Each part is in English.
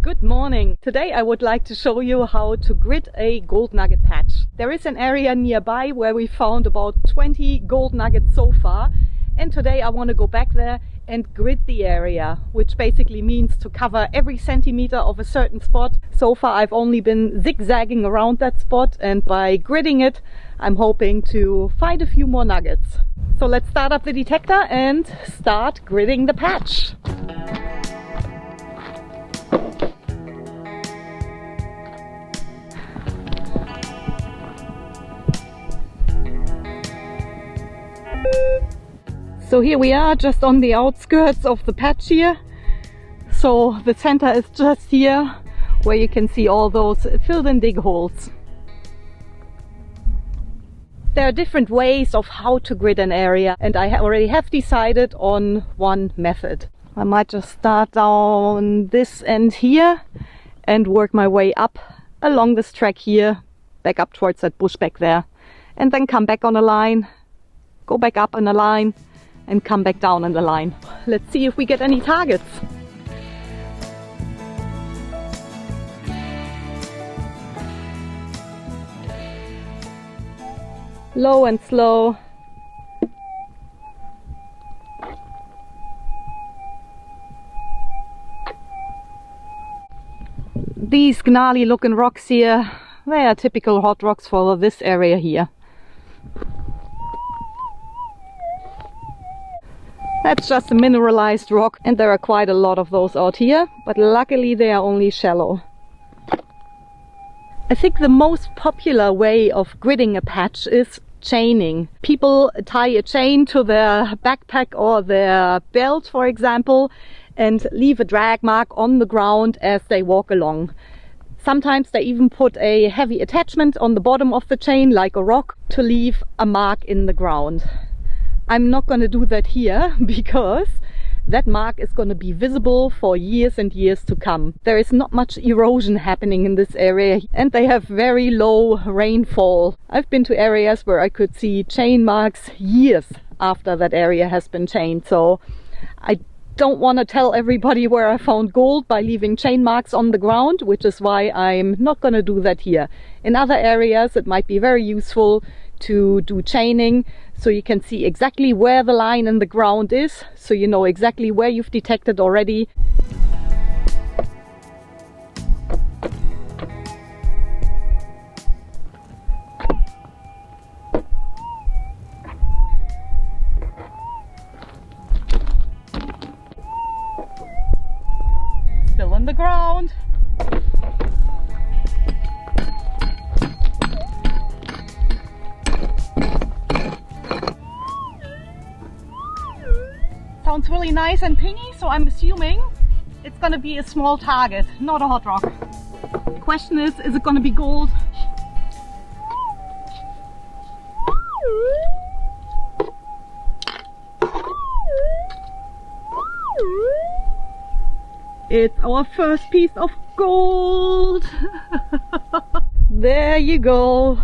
Good morning! Today I would like to show you how to grid a gold nugget patch. There is an area nearby where we found about 20 gold nuggets so far, and today I want to go back there and grid the area, which basically means to cover every centimeter of a certain spot. So far I've only been zigzagging around that spot, and by gridding it I'm hoping to find a few more nuggets. So let's start up the detector and start gridding the patch. So here we are, just on the outskirts of the patch here. So the center is just here, where you can see all those filled in dig holes. There are different ways of how to grid an area, and I already have decided on one method. I might just start down this end here and work my way up along this track here, back up towards that bush back there, and then come back on a line, go back up on a line, and come back down in the line. Let's see if we get any targets. Low and slow. These gnarly looking rocks here, they are typical hot rocks for this area here. That's just a mineralized rock, and there are quite a lot of those out here, but luckily they are only shallow. I think the most popular way of gridding a patch is chaining. People tie a chain to their backpack or their belt, for example, and leave a drag mark on the ground as they walk along. Sometimes they even put a heavy attachment on the bottom of the chain, like a rock, to leave a mark in the ground. I'm not going to do that here because that mark is going to be visible for years and years to come. There is not much erosion happening in this area, and they have very low rainfall. I've been to areas where I could see chain marks years after that area has been chained, so I don't want to tell everybody where I found gold by leaving chain marks on the ground, which is why I'm not going to do that here. In other areas it might be very useful to do chaining, so you can see exactly where the line in the ground is, so you know exactly where you've detected already. Still in the ground. Sounds really nice and pingy, so I'm assuming it's gonna be a small target, not a hot rock. The question is it gonna be gold? It's our first piece of gold! There you go!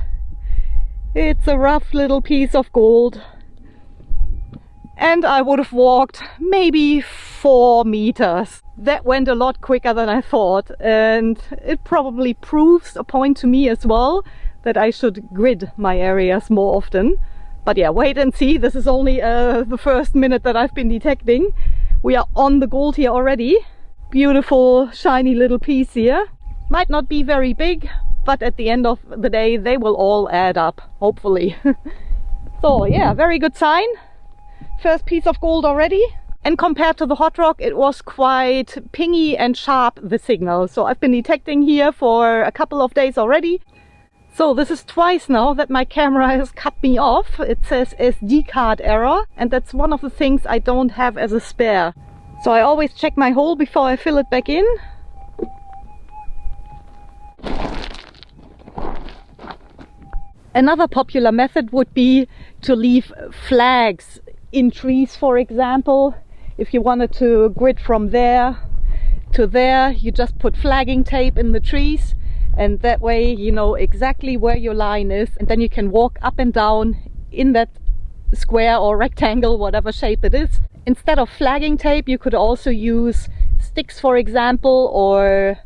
It's a rough little piece of gold. And I would have walked maybe 4 meters. That went a lot quicker than I thought, and it probably proves a point to me as well that I should grid my areas more often. But yeah, wait and see. This is only the first minute that I've been detecting. We are on the gold here already. Beautiful shiny little piece here. Might not be very big, but at the end of the day they will all add up, hopefully. So yeah, very good sign. First piece of gold already, and compared to the hot rock it was quite pingy and sharp, the signal. So I've been detecting here for a couple of days already. So this is twice now that my camera has cut me off. It says SD card error, and that's one of the things I don't have as a spare. So I always check my hole before I fill it back in. Another popular method would be to leave flags in trees, for example. If you wanted to grid from there to there, you just put flagging tape in the trees, and that way you know exactly where your line is, and then you can walk up and down in that square or rectangle, whatever shape it is. Instead of flagging tape you could also use sticks, for example, or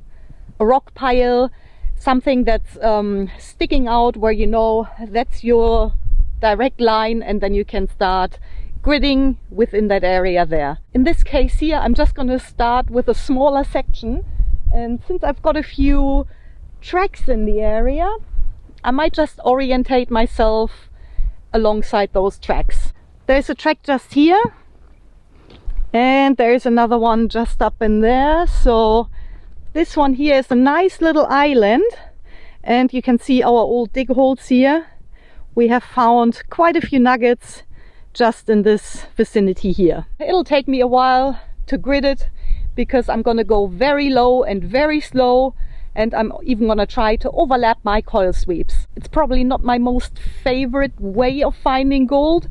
a rock pile, something that's sticking out where you know that's your direct line, and then you can start gridding within that area there. In this case here, I'm just going to start with a smaller section, and since I've got a few tracks in the area, I might just orientate myself alongside those tracks. There's a track just here, and there's another one just up in there. So this one here is a nice little island, and you can see our old dig holes here. We have found quite a few nuggets just in this vicinity here. It'll take me a while to grid it because I'm gonna go very low and very slow, and I'm even gonna try to overlap my coil sweeps. It's probably not my most favorite way of finding gold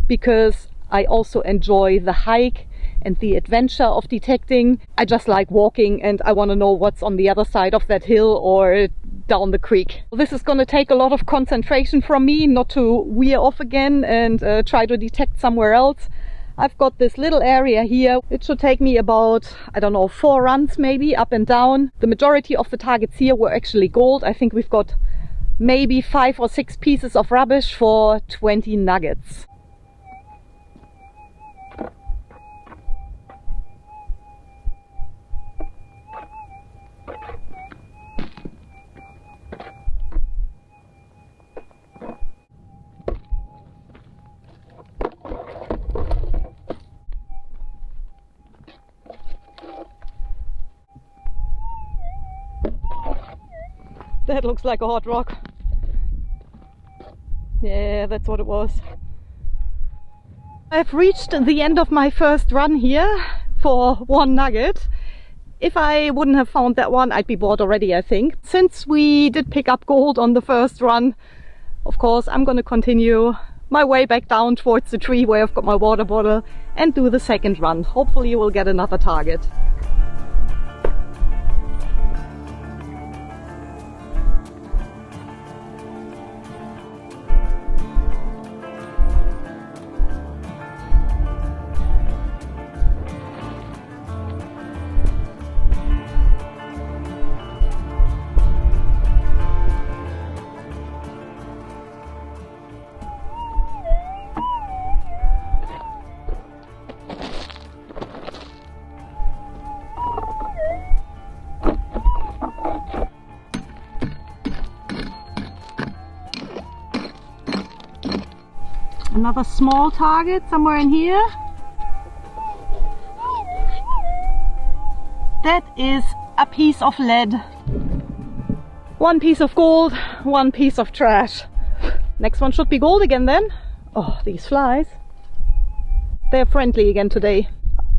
because I also enjoy the hike and the adventure of detecting. I just like walking, and I want to know what's on the other side of that hill or down the creek. This is going to take a lot of concentration from me not to veer off again and try to detect somewhere else. I've got this little area here. It should take me about, I don't know, 4 runs maybe up and down. The majority of the targets here were actually gold. I think we've got maybe 5 or 6 pieces of rubbish for 20 nuggets. That looks like a hot rock. Yeah, that's what it was. I've reached the end of my first run here for 1 nugget. If I wouldn't have found that one, I'd be bored already, I think. Since we did pick up gold on the first run, of course, I'm gonna continue my way back down towards the tree where I've got my water bottle and do the second run. Hopefully we'll get another target. Another small target somewhere in here. That is a piece of lead. 1 piece of gold, 1 piece of trash. Next one should be gold again then. Oh, these flies. They're friendly again today.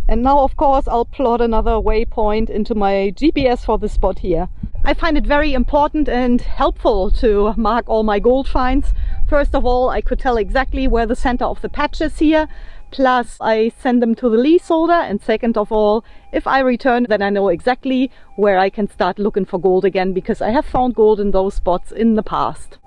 And now of course I'll plot another waypoint into my GPS for this spot here. I find it very important and helpful to mark all my gold finds. First of all, I could tell exactly where the center of the patch is here, plus I send them to the leaseholder, and second of all, if I return, then I know exactly where I can start looking for gold again, because I have found gold in those spots in the past.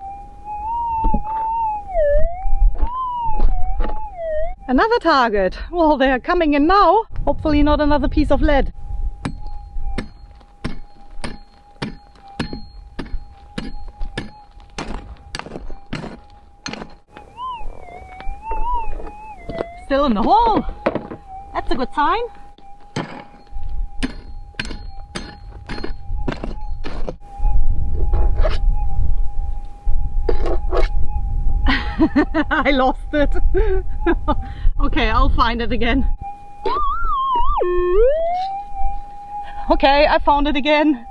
Another target! Well, they're coming in now. Hopefully not another piece of lead. Still in the hole. That's a good sign. I lost it. Okay, I'll find it again. Okay, I found it again.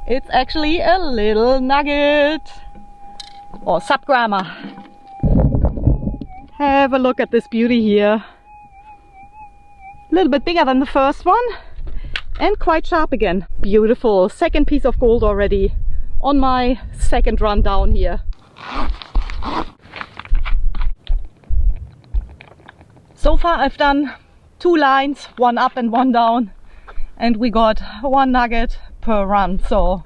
It's actually a little nugget. Or subgramma. Have a look at this beauty here. A little bit bigger than the first one and quite sharp again. Beautiful. Second piece of gold already on my second run down here. So far I've done 2 lines, 1 up and 1 down, and we got 1 nugget per run, so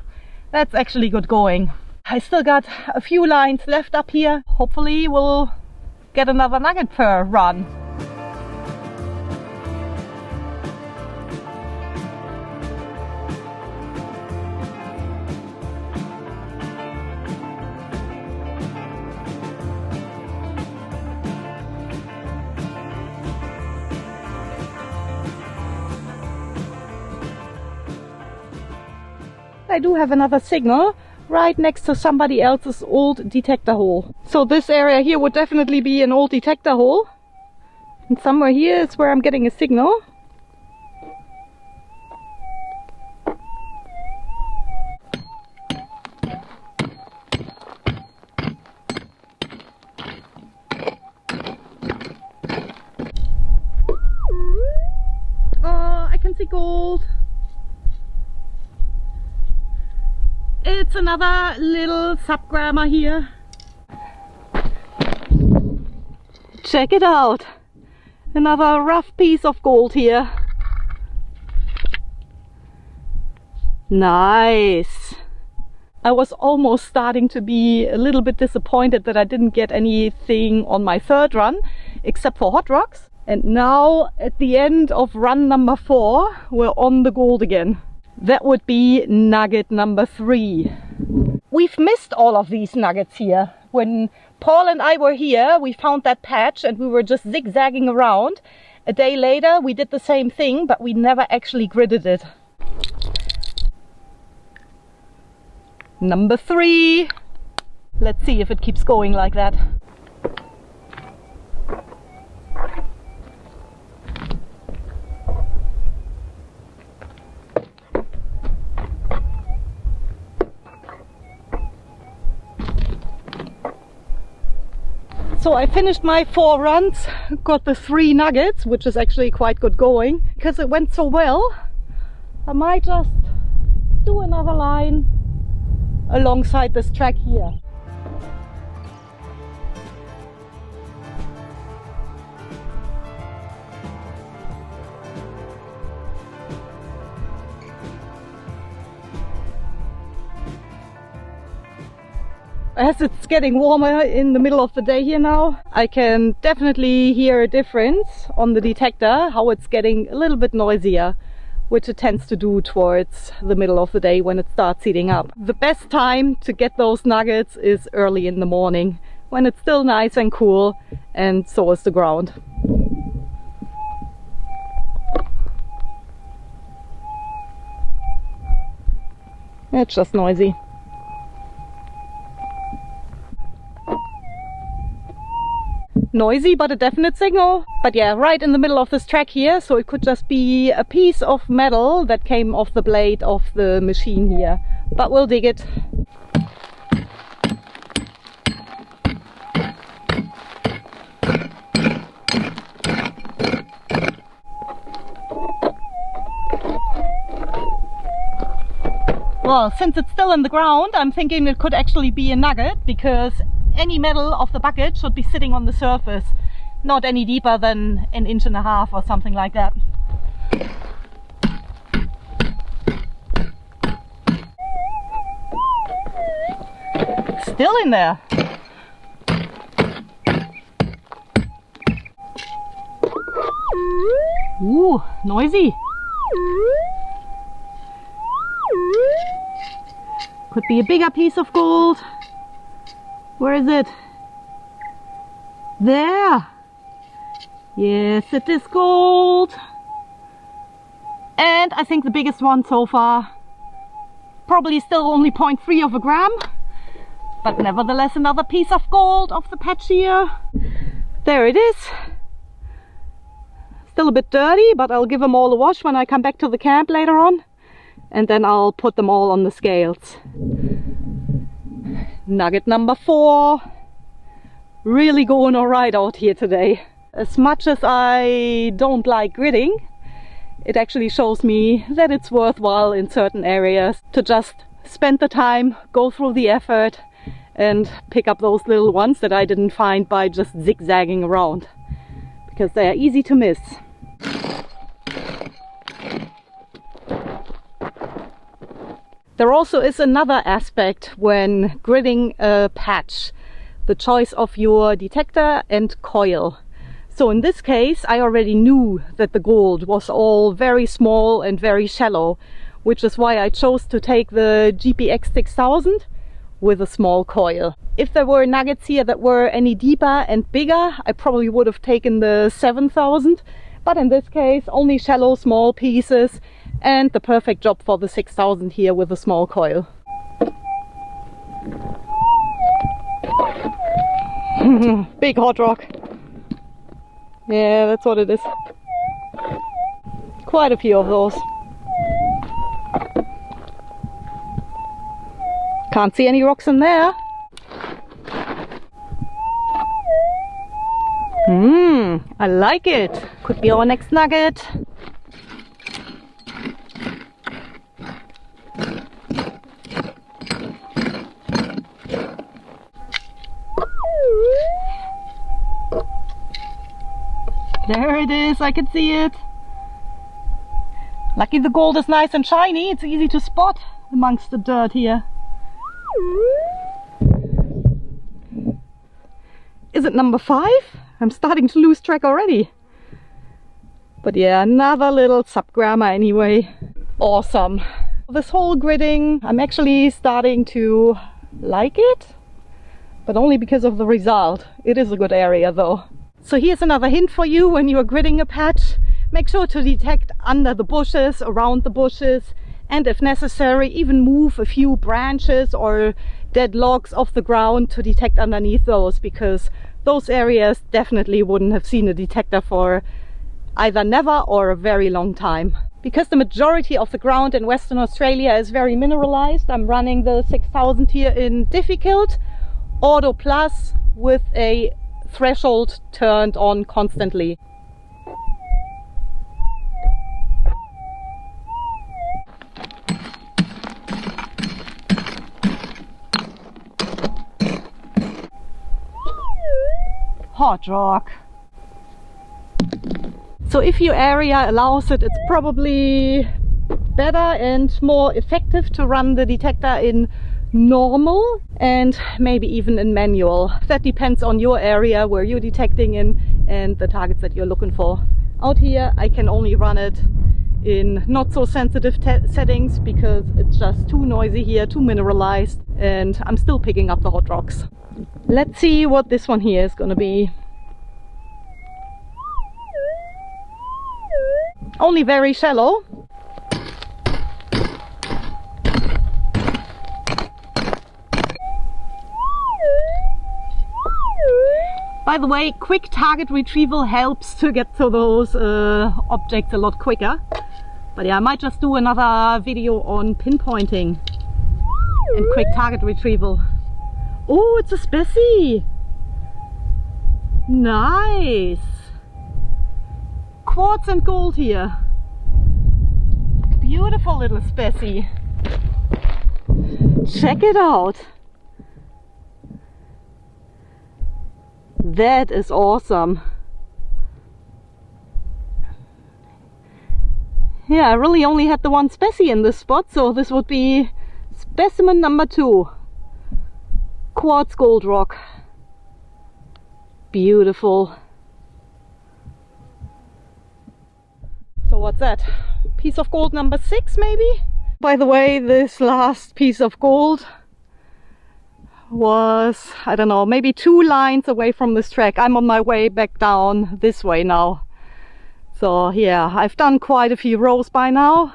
that's actually good going. I still got a few lines left up here. Hopefully we'll get another nugget per run. I do have another signal right next to somebody else's old detector hole. So this area here would definitely be an old detector hole. And somewhere here is where I'm getting a signal. Oh, I can see gold. It's another little subgrammer here. Check it out. Another rough piece of gold here. Nice. I was almost starting to be a little bit disappointed that I didn't get anything on my third run, except for hot rocks. And now at the end of run number 4, we're on the gold again. That would be nugget number 3. We've missed all of these nuggets here. When Paul and I were here, we found that patch and we were just zigzagging around. A day later, we did the same thing, but we never actually gridded it. Number 3. Let's see if it keeps going like that. So I finished my 4 runs, got the 3 nuggets, which is actually quite good going. Because it went so well, I might just do another line alongside this track here. As it's getting warmer in the middle of the day here now, I can definitely hear a difference on the detector, how it's getting a little bit noisier, which it tends to do towards the middle of the day when it starts heating up. The best time to get those nuggets is early in the morning, when it's still nice and cool, and so is the ground. It's just noisy. Noisy, but a definite signal. But yeah, right in the middle of this track here, so it could just be a piece of metal that came off the blade of the machine here. But we'll dig it. Well, since it's still in the ground, I'm thinking it could actually be a nugget, because any metal of the bucket should be sitting on the surface, not any deeper than 1.5 inches or something like that. Still in there. Ooh, noisy. Could be a bigger piece of gold. Where is it? There! Yes, it is gold! And I think the biggest one so far. Probably still only 0.3 of a gram. But nevertheless another piece of gold off the patch here. There it is. Still a bit dirty, but I'll give them all a wash when I come back to the camp later on. And then I'll put them all on the scales. Nugget number 4. Really going alright out here today. As much as I don't like gridding, it actually shows me that it's worthwhile in certain areas to just spend the time, go through the effort and pick up those little ones that I didn't find by just zigzagging around, because they are easy to miss. There also is another aspect when gridding a patch, the choice of your detector and coil. So in this case I already knew that the gold was all very small and very shallow, which is why I chose to take the GPX 6000 with a small coil. If there were nuggets here that were any deeper and bigger, I probably would have taken the 7000, but in this case only shallow small pieces, and the perfect job for the 6000 here with a small coil. Big hot rock. Yeah, that's what it is. Quite a few of those. Can't see any rocks in there. I like it. Could be our next nugget. There it is, I can see it. Lucky the gold is nice and shiny, it's easy to spot amongst the dirt here. Is it number 5? I'm starting to lose track already. But yeah, another little subgrammer anyway. Awesome. This whole gridding, I'm actually starting to like it, but only because of the result. It is a good area though. So here's another hint for you when you are gridding a patch. Make sure to detect under the bushes, around the bushes, and if necessary, even move a few branches or dead logs off the ground to detect underneath those, because those areas definitely wouldn't have seen a detector for either never or a very long time. Because the majority of the ground in Western Australia is very mineralized, I'm running the 6000 here in difficult, Auto Plus, with a threshold turned on constantly. Hot rock. So if your area allows it, it's probably better and more effective to run the detector in normal and maybe even in manual. That depends on your area where you're detecting in and the targets that you're looking for. Out here I can only run it in not so sensitive settings because it's just too noisy here, too mineralized, and I'm still picking up the hot rocks. Let's see what this one here is gonna be. Only very shallow. By the way, quick target retrieval helps to get to those objects a lot quicker. But yeah, I might just do another video on pinpointing and quick target retrieval. Oh, it's a specie! Nice! Quartz and gold here. Beautiful little specie. Check it out. That is awesome. Yeah, I really only had the one specie in this spot, so this would be specimen number 2. Quartz gold rock. Beautiful. So what's that? Piece of gold number 6 maybe? By the way, this last piece of gold was, I don't know, maybe 2 lines away from this track. I'm on my way back down this way now. So yeah, I've done quite a few rows by now.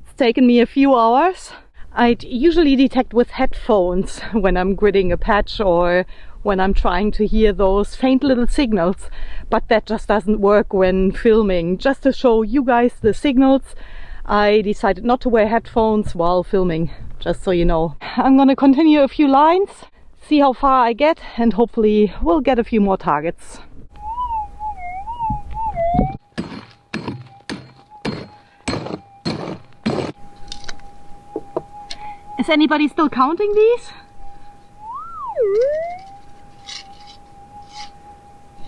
It's taken me a few hours. I'd usually detect with headphones when I'm gridding a patch or when I'm trying to hear those faint little signals, but that just doesn't work when filming. Just to show you guys the signals, I decided not to wear headphones while filming, just so you know. I'm gonna continue a few lines, see how far I get, and hopefully we'll get a few more targets. Is anybody still counting these?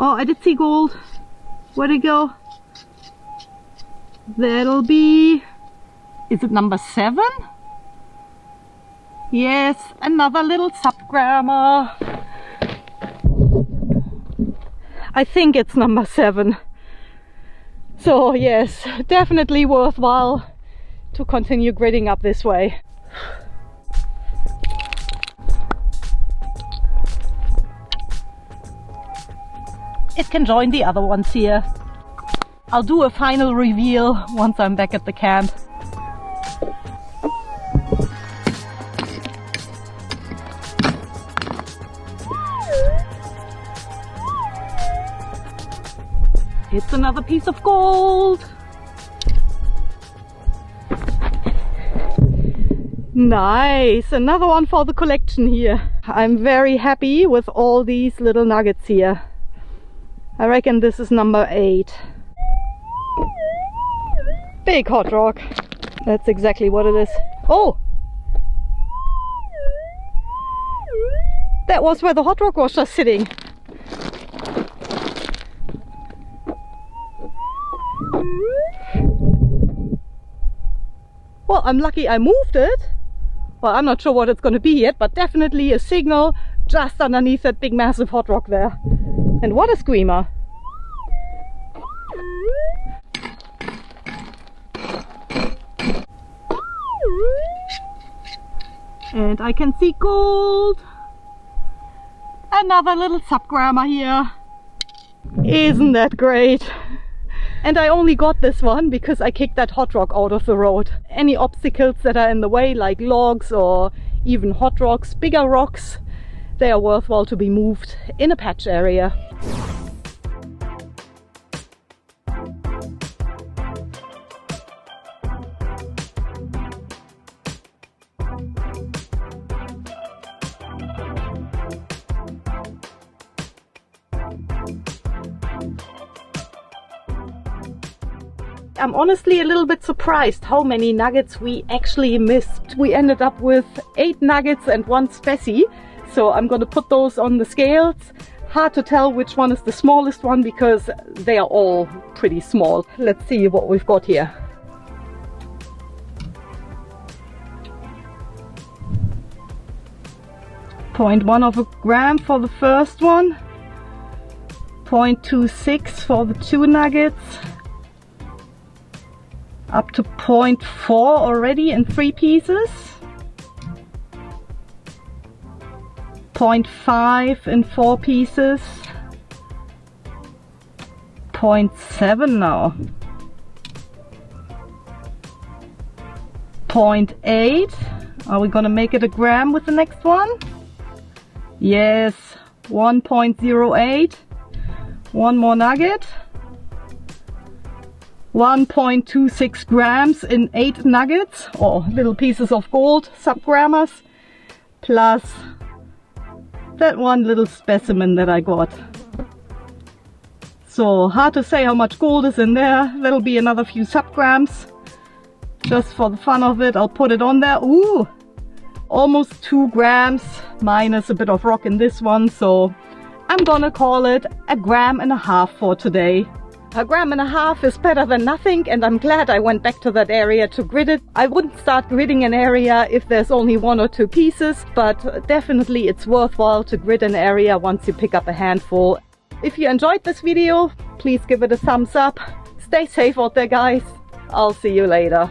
Oh, I did see gold. Where'd it go? That'll be... Is it number 7? Yes, another little subgrammer. I think it's number 7. So yes, definitely worthwhile to continue gridding up this way. It can join the other ones here. I'll do a final reveal once I'm back at the camp. It's another piece of gold. Nice, another one for the collection here. I'm very happy with all these little nuggets here. I reckon this is number 8. Big hot rock. That's exactly what it is. Oh! That was where the hot rock was just sitting. Well, I'm lucky I moved it. Well, I'm not sure what it's going to be yet, but definitely a signal just underneath that big massive hot rock there. And what a screamer. And I can see gold. Another little subgrammer here. Isn't that great? And I only got this one because I kicked that hot rock out of the road. Any obstacles that are in the way, like logs or even hot rocks, bigger rocks, they are worthwhile to be moved in a patch area. I'm honestly a little bit surprised how many nuggets we actually missed. We ended up with 8 nuggets and 1 specie, so I'm going to put those on the scales. Hard to tell which one is the smallest one because they are all pretty small. Let's see what we've got here. .1 of a gram for the first one, 0.26 for the 2 nuggets, up to 0.4 already in 3 pieces, 0.5 in 4 pieces, 0.7 now, 0.8. Are we gonna make it a gram with the next one? Yes, 1.08. One more nugget. 1.26 grams in 8 nuggets, or little pieces of gold, subgrammers, plus that one little specimen that I got. So hard to say how much gold is in there. That'll be another few subgrams. Just for the fun of it, I'll put it on there. Ooh, almost 2 grams, minus a bit of rock in this one. So I'm gonna call it 1.5 grams for today. 1.5 grams is better than nothing, and I'm glad I went back to that area to grid it. I wouldn't start gridding an area if there's only 1 or 2 pieces, but definitely it's worthwhile to grid an area once you pick up a handful. If you enjoyed this video, please give it a thumbs up. Stay safe out there, guys. I'll see you later.